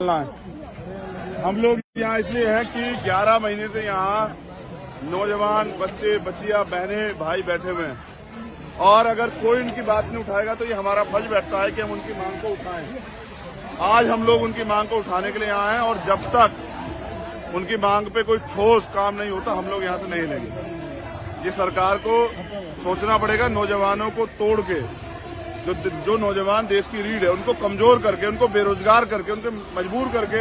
हम लोग यहाँ इसलिए हैं कि 11 महीने से यहाँ नौजवान बच्चे बच्चियां बहनें भाई बैठे हुए हैं और अगर कोई उनकी बात नहीं उठाएगा तो ये हमारा फर्ज बैठता है कि हम उनकी मांग को उठाएं। आज हम लोग उनकी मांग को उठाने के लिए यहाँ आए और जब तक उनकी मांग पे कोई ठोस काम नहीं होता हम लोग यहाँ से नहीं लेंगे। ये सरकार को सोचना पड़ेगा नौजवानों को तोड़ के जो नौजवान देश की रीढ़ है उनको कमजोर करके उनको बेरोजगार करके उनको मजबूर करके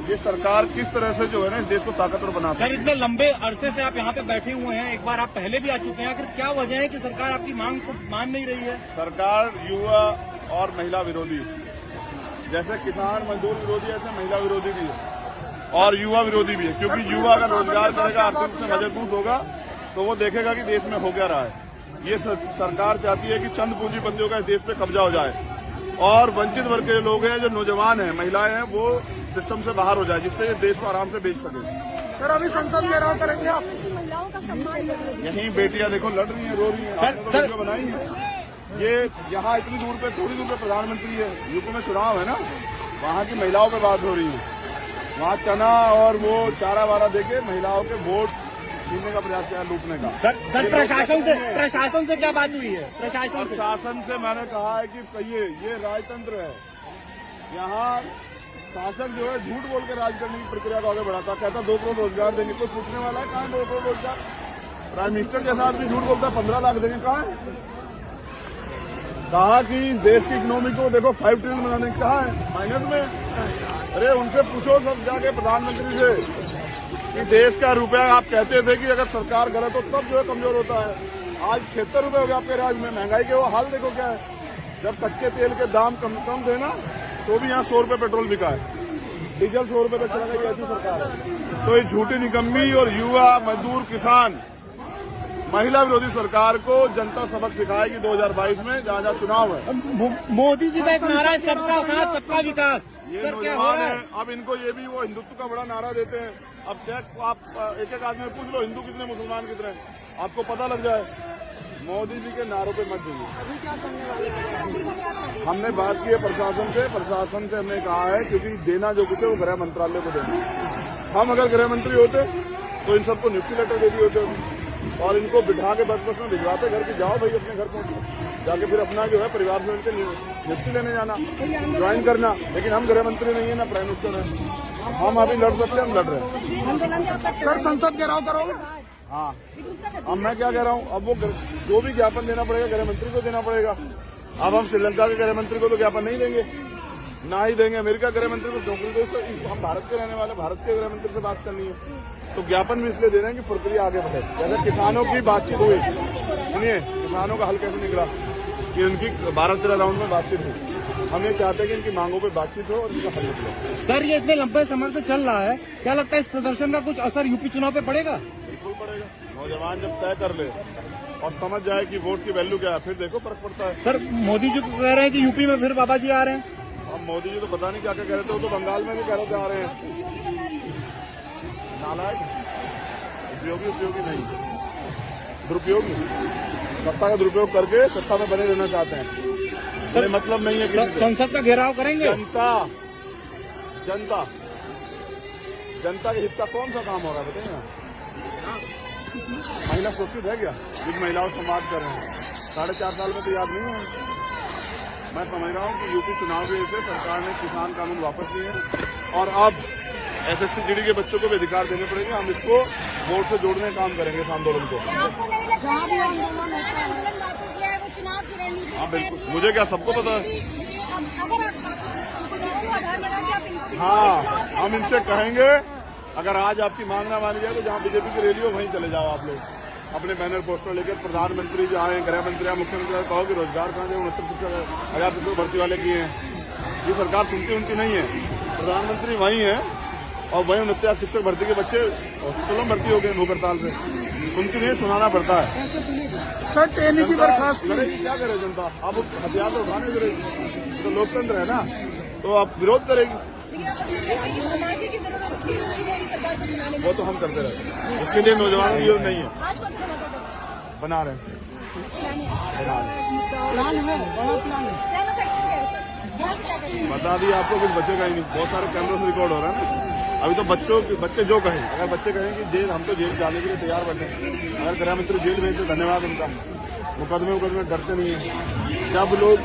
ये सरकार किस तरह से जो है ना इस देश को ताकतवर बना सकती है। सर, इतने लंबे अरसे से आप यहाँ पे बैठे हुए हैं, एक बार आप पहले भी आ चुके हैं, आखिर क्या वजह है कि सरकार आपकी मांग को मान नहीं रही है? सरकार युवा और महिला विरोधी, जैसे किसान मजदूर विरोधी ऐसे महिला विरोधी भी है और युवा विरोधी भी है, क्योंकि युवा अगर रोजगार करेगा आर्थिक रूप से मजबूत होगा तो वो देखेगा कि देश में हो क्या रहा है। ये सरकार चाहती है कि चंद पूंजीपतियों का इस देश पे कब्जा हो जाए और वंचित वर्ग के लोग हैं, जो नौजवान हैं, महिलाएं हैं, वो सिस्टम से बाहर हो जाए, जिससे ये देश को आराम से बेच सके। सर, अभी संसद घेराव करेंगे आप? महिलाओं का सम्मान यही बेटियां देखो लड़ रही हैं, रो रही हैं, वीडियो बनाई है। ये यहाँ इतनी दूर पे थोड़ी दूर पे प्रधानमंत्री है, यूपी में चुनाव है ना, वहाँ की महिलाओं पे बात हो रही है। वहाँ चना और वो चारा वारा देके महिलाओं के वोट छीनने का प्रयास किया, लूटने का। सर, प्रशासन से क्या बात हुई है? प्रशासन से मैंने कहा है कि कहिए ये राजतंत्र है, यहाँ शासक जो है झूठ बोल के राज करने की प्रक्रिया को आगे बढ़ाता, कहता 2 करोड़ रोजगार देंगे, कोई पूछने वाला है कहाँ 2 करोड़ रोजगार? प्राइम मिनिस्टर जैसा आदमी झूठ बोलता है 15 लाख देंगे, कहाँ है? कहा कि देश की इकोनॉमी को देखो 5 ट्रिलियन बनाने की, कहा है? माइनस में। अरे उनसे पूछो सब जाके प्रधानमंत्री से कि देश का रुपया आप कहते थे कि अगर सरकार गलत हो तब जो है कमजोर होता है। आज 76 रुपए हो गया आपके राज्य में, महंगाई के वो हाल देखो क्या है। जब कच्चे तेल के दाम कम थे ना तो भी यहाँ 100 रुपए पेट्रोल बिका है, डीजल 100 रुपए तक चला गया, ये ऐसी सरकार है। तो ये झूठी निकम्मी और युवा मजदूर किसान महिला विरोधी सरकार को जनता सबक सिखाएगी 2022 में जहाँ जहाँ चुनाव है। मोदी जी का एक नारा है, सबका साथ सबका विकास। ये नौजवान है, अब इनको ये भी वो हिंदुत्व का बड़ा नारा देते हैं। अब चेक आप एक आदमी पूछ लो हिंदू कितने मुसलमान कितने, आपको पता लग जाए। मोदी जी के नारों पे मत जाइए। हमने बात की है प्रशासन से हमने कहा है क्योंकि देना जो कुछ है वो गृह मंत्रालय को देना। हम अगर गृह मंत्री होते तो इन सबको नियुक्ति लेटर दे दिए होते और इनको बिठा के बस में भिजवाते घर की, जाओ भाई अपने घर पहुंचो, जाके फिर अपना जो है परिवार से उनके नियुक्ति लेने जाना, ज्वाइन करना। लेकिन हम गृह मंत्री नहीं है ना प्राइम मिनिस्टर है, हम अभी लड़ सकते हैं, हम लड़ रहे हैं। सर, संसद घेराव करोगे? हाँ, अब मैं क्या कह रहा हूँ, अब वो जो भी ज्ञापन देना पड़ेगा गृह मंत्री को देना पड़ेगा। अब हम श्रीलंका के गृह मंत्री को तो ज्ञापन नहीं देंगे, ना ही देंगे। अमेरिका गृह मंत्री को नौकरी दो, हम भारत के रहने वाले, भारत के गृह मंत्री से बात करनी है तो ज्ञापन भी इसलिए दे रहे हैं कि प्रक्रिया आगे बढ़े। जैसे किसानों की बातचीत हुई, सुनिए किसानों का हल कैसे निकला कि उनकी 12-13 राउंड में बातचीत हुई। हम ये चाहते हैं कि इनकी मांगों पे बातचीत हो और इनका हल निकले। सर, ये इतने लंबे समय से चल रहा है, क्या लगता है इस प्रदर्शन का कुछ असर यूपी चुनाव पे पड़ेगा? बिल्कुल पड़ेगा। नौजवान जब तय कर ले और समझ जाए कि वोट की वैल्यू क्या है, फिर देखो फर्क पड़ता है। सर, मोदी जी कह रहे हैं कि यूपी में फिर बाबा जी आ रहे हैं। अब मोदी जी तो पता नहीं क्या क्या कह रहे थे, वो तो बंगाल में भी कह रहे आ रहे हैं। नालायक, उपयोगी नहीं, दुरुपयोगी, सत्ता का दुरुपयोग करके सत्ता में बने रहना चाहते हैं। कोई मतलब नहीं है कि संसद का घेराव करेंगे। जनता के हित का कौन सा काम हो रहा है बताइए ना? महिला सुरक्षित है क्या? जिन महिलाओं से बात कर रहे हैं 4.5 साल में तो याद नहीं है। मैं समझ रहा हूँ कि यूपी चुनाव की वजह से सरकार ने किसान कानून वापस लिए हैं और अब SSC GD के बच्चों को भी अधिकार देने पड़ेंगे। हम इसको वोट से जोड़ने का काम करेंगे इस आंदोलन को। हाँ बिल्कुल, मुझे क्या सबको पता है। हाँ, हम इनसे कहेंगे अगर आज आपकी मांग ना मानी जाए तो जहाँ बीजेपी की रैली हो वहीं चले जाओ आप लोग, अपने बैनर पोस्टर लेकर। प्रधानमंत्री जो आए, गृह मंत्री, मुख्यमंत्री कहो कि रोजगार कहाँ से 69,000 शिक्षक भर्ती वाले किए हैं। ये सरकार सुनती उनकी नहीं है। प्रधानमंत्री वहीं है और वहीं 69,000 शिक्षक भर्ती के बच्चे हॉस्पिटलों में भर्ती हो गए भूख हड़ताल से। उनकी नहीं सुनाना पड़ता है। सर, टेली की बर्खास्त करेगी, क्या करे जनता? अब हथियार तो उठाने करेगी, तो लोकतंत्र है ना, तो आप विरोध करेगी। वो तो हम करते रहते, इसके लिए नौजवानों की जरूरत नहीं है। बना रहे हैं, प्लान है, बड़ा प्लान है। यहाँ से क्या करेंगे? बता दिए आपको, कुछ बचेगा ही नहीं। बहुत सारे कैमरे से रिकॉर्ड हो रहा है ना। अभी तो बच्चे जो कहें, अगर बच्चे कहें कि जेल, हम तो जेल जाने के लिए तैयार बैठे, अगर गृह मंत्री जेल भेजते धन्यवाद उनका। मुकदमे डरते नहीं है। जब लोग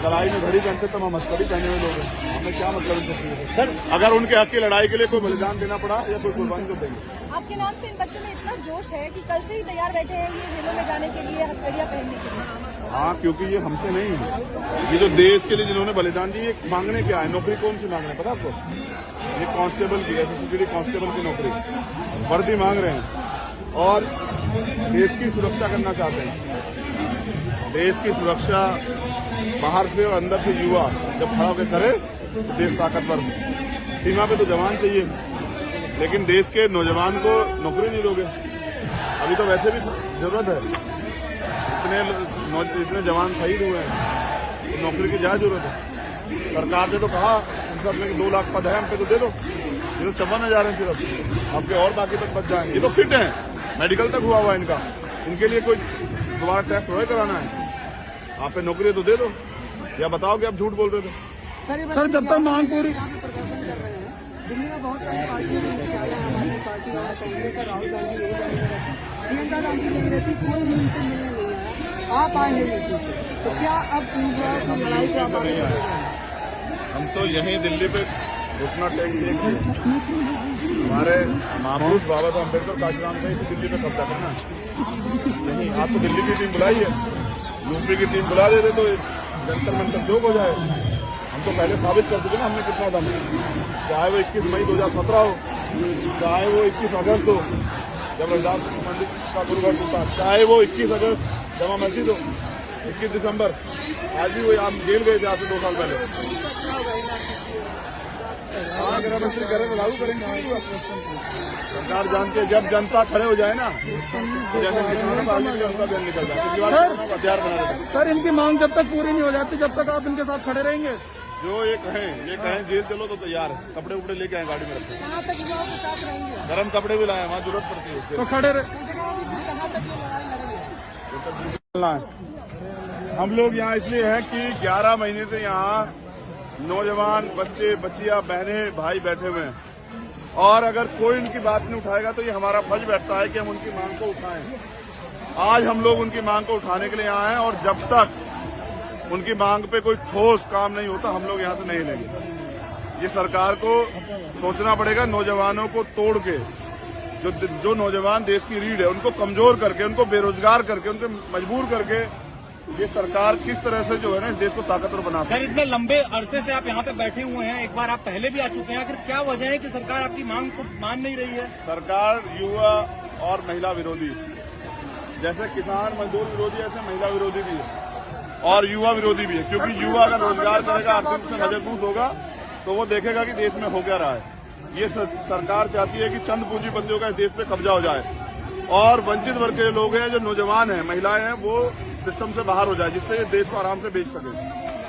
लड़ाई में घड़ी पहनते तब हम हस्तड़ी पहने हुए लोग हैं। हमें क्या मतलब इन सब चीजों से? सर, अगर उनके हक की लड़ाई के लिए कोई बलिदान देना पड़ा या कोई कुर्बानी तो देंगे। आपके नाम से इन बच्चों में इतना जोश है कि कल से ही तैयार बैठे हैं ये जेलों में जाने के लिए, हथकड़ियां पहनने के लिए। हाँ, क्योंकि ये हमसे नहीं है। ये जो देश के लिए जिन्होंने बलिदान दी, ये मांगने क्या है? नौकरी कौन सी मांग रहे हैं पता आपको? ये कांस्टेबल की, एसएससीडी कांस्टेबल की नौकरी, वर्दी मांग रहे हैं और देश की सुरक्षा करना चाहते हैं। देश की सुरक्षा बाहर से और अंदर से युवा जब खड़ा होकर करे तो देश ताकतवर हो। सीमा पे तो जवान चाहिए, लेकिन देश के नौजवान को नौकरी नहीं दोगे। अभी तो वैसे भी जरूरत है, इतने जवान शहीद हुए हैं, तो नौकरी की ज्यादा जरूरत है। सरकार ने तो कहा संसद में कि 2 लाख पद है, हम पे तो दे दो। ये तो 54,000 है सिर्फ, आपके और बाकी तक बच जाएंगे। ये तो फिट है, मेडिकल तक हुआ है इनका, इनके लिए कोई दोबारा टेस्ट थोड़ा कराना है। आप पे नौकरी तो दे दो, या बताओ कि आप झूठ बोल रहे थे। सर, जब तक मांग पूरी, दिल्ली में बहुत सारी पार्टियों में हमारी पार्टी और कांग्रेस और राहुल गांधी यही जाने रहती, प्रियंका गांधी नहीं रहती, कोई भी इनसे मिलने नहीं आया। आप आए हैं यूपी से, तो क्या अब इन लड़ाई को आप आगे बढ़ेंगे? हम तो यहीं दिल्ली पे घुटना टेक देख हमारे महापुरुष बाबा साहब अम्बेडकर काशीराम का दिल्ली पे कब्जा करना नहीं। आप तो दिल्ली की टीम बुलाई है, यूपी की टीम बुला देते तो जंतर मंतर जोक हो जाए। हम तो पहले साबित कर चुके ना हमने कितना दम, चाहे वो 21 मई 2017 हो, चाहे वो 21 अगस्त हो जब रविदास मंदिर का दुर्घटना टूटा, चाहे वो 21 अगस्त जमा मस्जिद हो, 21 दिसंबर, आज भी वो हम जेल गए थे आज से 2 साल पहले। हाँ, गृह मंत्री करें तो लागू करेंगे। सरकार जानती है जब जनता खड़े हो जाए ना, तो जैसे किसानों का आगे जनता बयान निकल जाए, हथियार बना देते। सर इनकी मांग जब तक पूरी नहीं हो जाती जब तक आप इनके साथ खड़े रहेंगे? जो ये कहें जेल चलो तो तैयार है, कपड़े उपड़े लेके आए गाड़ी में रखते, कहाँ तक युवाओं के साथ रहेंगे? गर्म कपड़े भी लाए, वहाँ जरूरत पड़ती है तो खड़े रहे। कहाँ तक ये लड़ाई लड़ेंगे? हम लोग यहाँ इसलिए हैं कि 11 महीने से यहाँ नौजवान बच्चे, बच्चियां, बहनें, भाई बैठे हुए हैं, और अगर कोई उनकी बात नहीं उठाएगा तो ये हमारा फर्ज बैठता है कि हम उनकी मांग को उठाएं। आज हम लोग उनकी मांग को उठाने के लिए आए हैं, और जब तक उनकी मांग पे कोई ठोस काम नहीं होता हम लोग यहाँ से नहीं लेंगे। ये सरकार को सोचना पड़ेगा, नौजवानों को तोड़ के, जो नौजवान देश की रीढ़ है उनको कमजोर करके, उनको बेरोजगार करके, उनको मजबूर करके ये सरकार किस तरह से जो है ना इस देश को ताकतवर बना सकती है। सर, इतने लंबे अरसे से आप यहाँ पे बैठे हुए हैं, एक बार आप पहले भी आ चुके हैं, आखिर क्या वजह है कि सरकार आपकी मांग को मान नहीं रही है? सरकार युवा और महिला विरोधी, जैसे किसान मजदूर विरोधी ऐसे महिला विरोधी भी है और युवा विरोधी भी है। क्योंकि युवा अगर रोजगार करेगा, आर्थिक रूप से मजबूत होगा, तो वो देखेगा कि देश में हो क्या रहा है। ये सरकार चाहती है कि चंद पूंजीपतियों का इस देश पे कब्जा हो जाए और वंचित वर्ग के लोग हैं, जो नौजवान हैं, महिलाएं हैं, वो सिस्टम से बाहर हो जाए, जिससे ये देश को आराम से बेच सके।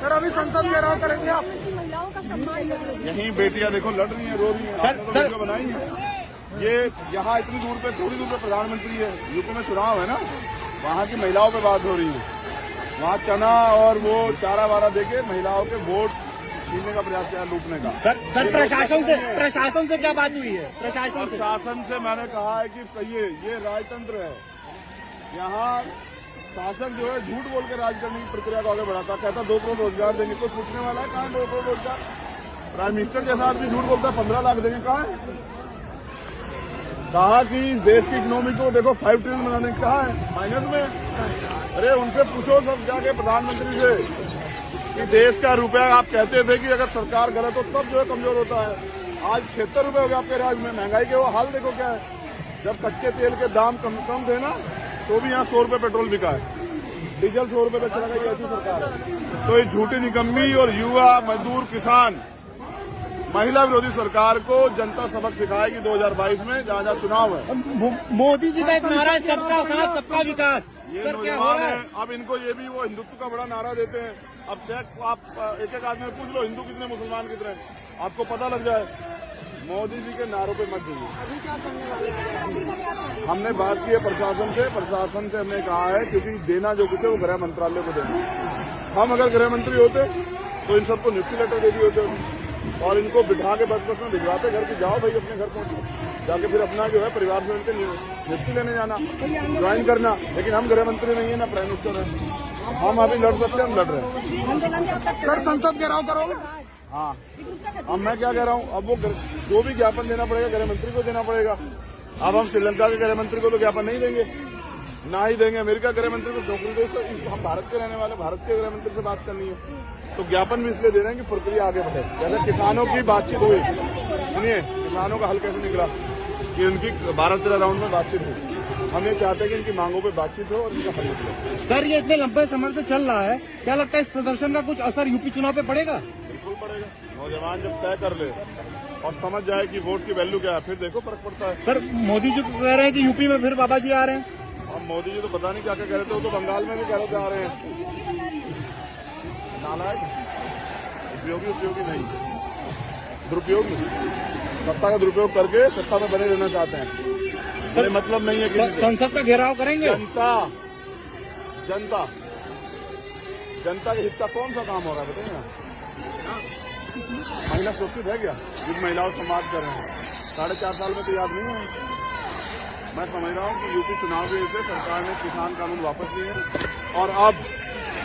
सर अभी संसद घेराव करेंगे आप? महिलाओं का सम्मान कर रही है। यहीं बेटियां देखो लड़ रही हैं, रो रही हैं, आपने तो वीडियो बनाई है। ये यहाँ इतनी दूर पे, थोड़ी दूर पे प्रधानमंत्री है, यूपी में चुनाव है ना, वहाँ की महिलाओं पे बात हो रही है। वहाँ चना और वो चारा वारा देके महिलाओं के वोट छीनने का प्रयास किया, लूटने का। सर प्रशासन से क्या बात हुई है? प्रशासन से मैंने कहा है कि कहिए ये राजतंत्र है, यहाँ शासक जो है झूठ बोल के राज करने की प्रक्रिया को आगे बढ़ाता, कहता 2 करोड़ रोजगार देंगे, कोई पूछने वाला है कहाँ 2 करोड़ रोजगार? प्राइम मिनिस्टर जैसा आदमी झूठ बोलता है 15 लाख देंगे, कहाँ है? कहा कि इस देश की इकोनॉमी को देखो 5 ट्रिलियन बनाने का, कहा है? माइनस में। अरे उनसे पूछो सब जाके प्रधानमंत्री से कि देश का रुपया, आप कहते थे कि अगर सरकार गलत हो तब जो है कमजोर होता है, आज 76 रुपए हो गया आपके राज्य में। महंगाई के वो हाल देखो क्या है, जब कच्चे तेल के दाम कम थे ना, तो भी यहाँ 100 रुपए पेट्रोल बिका है, डीजल 100 रुपए पे चला गया, ये ऐसी सरकार है। तो ये झूठी निकम्मी और युवा, मजदूर, किसान, महिला विरोधी सरकार को जनता सबक सिखाएगी 2022 में, जहाँ जहाँ चुनाव है। मोदी जी का एक नारा है, सबका साथ सबका विकास। ये सर क्या हो नौजवान रहा है, है? अब इनको ये भी वो हिंदुत्व का बड़ा नारा देते हैं। अब चेक आप एक आदमी में पूछ लो हिंदू कितने, मुसलमान कितने, आपको पता लग जाए। मोदी जी के नारों पे मत जाइए। अभी क्या करने वाले हैं? हमने बात की है प्रशासन से हमने कहा है, क्योंकि देना जो कुछ है वो गृह मंत्रालय को देना, हम अगर गृह मंत्री होते तो इन सबको नियुक्ति लेटर दे दिए होते और इनको बिठा के बस में भिजवाते घर की, जाओ भाई अपने घर पहुंचो, जाके फिर अपना जो है परिवार से उनके नियुक्ति लेने जाना, ज्वाइन करना। लेकिन हम गृह मंत्री नहीं है ना प्राइम मिनिस्टर है, हम अभी लड़ सकते हैं, हम लड़ रहे हैं। सर संसद घेराव करोगे? हाँ, अब मैं क्या कह रहा हूँ, अब वो जो भी ज्ञापन देना पड़ेगा गृह मंत्री को देना पड़ेगा। अब हम श्रीलंका के गृह मंत्री को तो ज्ञापन नहीं देंगे, ना ही देंगे। अमेरिका गृह मंत्री को नौकरी दे, हम भारत के रहने वाले, भारत के गृह मंत्री से बात करनी है तो ज्ञापन भी इसलिए दे रहे हैं कि प्रक्रिया आगे बढ़े। जैसे किसानों की बातचीत हुई, सुनिए किसानों का हल कैसे निकला कि उनकी 12-13 राउंड में बातचीत हुई। हम ये चाहते हैं कि इनकी मांगों पे बातचीत हो और इनका हल निकले। सर ये इतने लंबे समय से चल रहा है, क्या लगता है इस प्रदर्शन का कुछ असर यूपी चुनाव पे पड़ेगा? बिल्कुल पड़ेगा। नौजवान जब तय कर ले और समझ जाए कि वोट की वैल्यू क्या है, फिर देखो फर्क पड़ता है। सर मोदी जी कह रहे हैं कि यूपी में फिर बाबा जी आ रहे हैं। अब मोदी जी तो पता नहीं क्या क्या कह रहे थे, वो तो बंगाल में भी कह रहे आ रहे हैं। नालायक, उपयोगी नहीं, दुरुपयोगी, सत्ता का दुरुपयोग करके सत्ता में बने रहना चाहते हैं। कोई मतलब नहीं है कि संसद का घेराव करेंगे। जनता के हित का कौन सा काम हो रहा है बताइए ना? महिला सुरक्षित है क्या? जिन महिलाओं से समाज कर रहे हैं 4.5 साल में तो याद नहीं है। मैं समझ रहा हूँ कि यूपी चुनाव की वजह से सरकार ने किसान कानून वापस लिए हैं और अब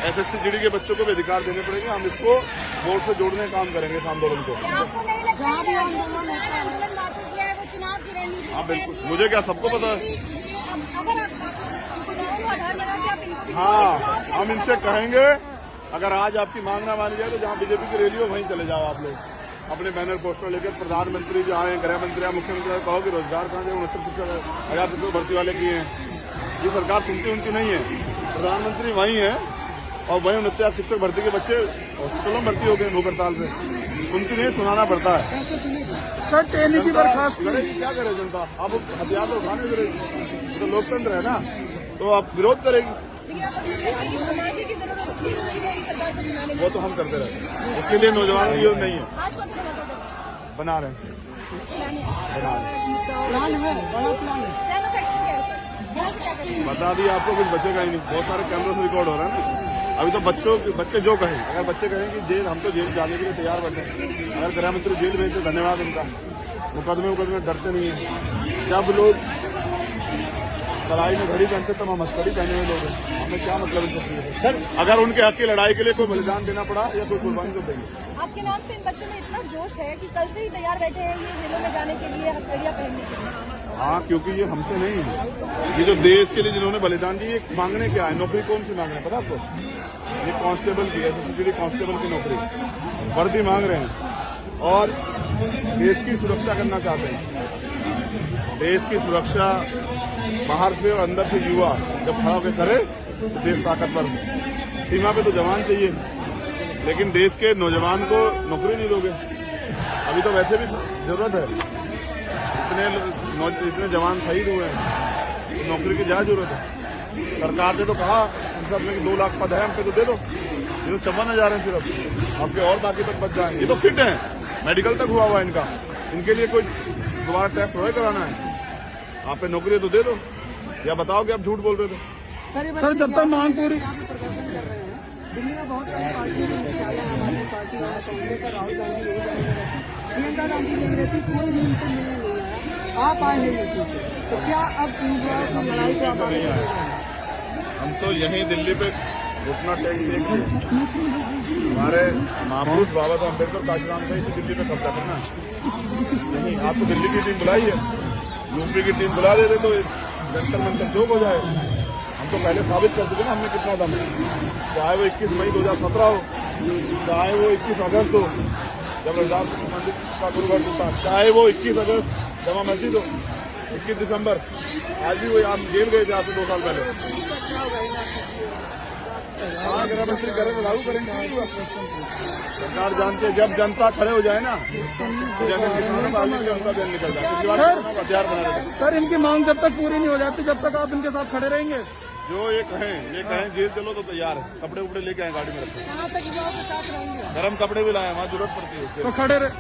SSC GD के बच्चों को भी अधिकार देने पड़ेंगे। हम इसको वोट से जोड़ने का काम करेंगे इस आंदोलन को। हाँ बिल्कुल, मुझे क्या सबको पता है। हाँ, हम इनसे कहेंगे अगर आज आपकी मांग ना मानी जाए तो जहाँ बीजेपी की रैली हो वहीं चले जाओ आप लोग, अपने बैनर पोस्टर लेकर। प्रधानमंत्री जो आए, गृह मंत्री आए, मुख्यमंत्री कहो कि रोजगार कहाँ से 69,000 भर्ती वाले किए हैं। ये सरकार सुनती उनकी नहीं है। प्रधानमंत्री वहीं है और वहीं 69,000 शिक्षक भर्ती के बच्चे हॉस्पिटलों में भर्ती हो गए भूख हड़ताल से। सुनती नहीं, सुनाना पड़ता है। सर टेली की बर्खास्त करेगी, क्या करे जनता? अब हथियार तो उठाने करेगी, तो लोकतंत्र है ना, तो आप विरोध करेगी। वो तो हम करते रहते, उसके लिए नौजवानों की नहीं है। बना रहे हैं, प्लान है, बड़ा प्लान है। बता दिए आपको, कुछ बचेगा ही नहीं। बहुत सारे कैमरों से रिकॉर्ड हो रहा है ना। अभी तो बच्चे जो कहें, अगर बच्चे कहें कि जेल, हम तो जेल जाने के लिए तैयार बैठे। अगर गृह मंत्री जेल भेजते, धन्यवाद उनका। मुकदमे डरते नहीं है। जब लोग लड़ाई में घड़ी पहनते तब हम हथकड़ी पहने हुए लोग हैं। हमें क्या मतलब इन सब चीज़ों से? सर अगर उनके हक की लड़ाई के लिए कोई बलिदान देना पड़ा या कोई कुर्बानी तो देंगे। आपके नाम से इन बच्चों में इतना जोश है कि कल से ही तैयार बैठे हैं ये जेलों में जाने के लिए, हथकड़ियां पहनने के लिए। हाँ, क्योंकि ये हमसे नहीं है। ये जो देश के लिए जिन्होंने बलिदान दी, ये मांगने क्या है? नौकरी कौन सी मांग रहे हैं पता आपको? ये कांस्टेबल की, SSC GD कांस्टेबल की नौकरी, वर्दी मांग रहे हैं और देश की सुरक्षा करना चाहते हैं। देश की सुरक्षा बाहर से और अंदर से युवा जब खड़ा होकर करे तो देश ताकतवर। सीमा पे तो जवान चाहिए, लेकिन देश के नौजवान को नौकरी नहीं दोगे। अभी तो वैसे भी जरूरत है, इतने जवान शहीद हुए हैं, तो नौकरी की क्या जरूरत है? सरकार ने तो कहा संसद में कि 2 लाख पद है, हम पे तो दे दो। ये तो 54,000 है सिर्फ, आपके और बाकी तक बच जाएंगे। ये तो फिट है, मेडिकल तक हुआ है इनका। इनके लिए कोई दोबारा टैक्स थोड़ा कराना है। आप पे नौकरी तो दे दो, या बताओ कि आप झूठ बोल रहे थे। सर जब तक मांग पूरी, दिल्ली में बहुत सारी पार्टियों के मुख्यालय हैं, हमारी पार्टी और कांग्रेस और राहुल गांधी यही जाने में रहती, प्रियंका गांधी नहीं रहती, कोई भी इनसे मिलने नहीं आया। आप आए हैं यूपी से, तो क्या अब इन लड़ाई को आप आगे बढ़ेंगे? हम तो यहीं दिल्ली पे घुटना टेक देख हमारे महापुरुष बाबा साहब अम्बेडकर काशीराम का ही दिल्ली पे कब्जा करना नहीं। आपको दिल्ली की टीम बुलाई है, यूपी की टीम बुला देते तो जंतर मंतर चौक हो जाए। हम तो पहले साबित कर चुके ना हमने कितना दम है। चाहे वो 21 मई 2017 हो, चाहे वो 21 अगस्त हो जब रविदास मंदिर का गुरुवार टूटा, चाहे वो 21 अगस्त जमा मस्जिद हो, 21 दिसंबर, आज भी वो आप जेल गए थे आज से 2 साल पहले। हाँ, गृह मंत्री करें तो लागू करेंगे। सरकार जानती है जब जनता खड़े हो जाए ना, तो जैसे किसानों का आगे जनता बैन निकल जाए। हथियार बना देते। सर इनकी मांग जब तक पूरी नहीं हो जाती जब तक आप इनके साथ खड़े रहेंगे? जो ये कहें जेल चलो तो तैयार है। कपड़े उपड़े लेके आए गाड़ी में रखते, कहाँ तक युवाओं के साथ रहेंगे? गर्म कपड़े भी लाए, वहाँ जरूरत पड़ती है तो खड़े रहे।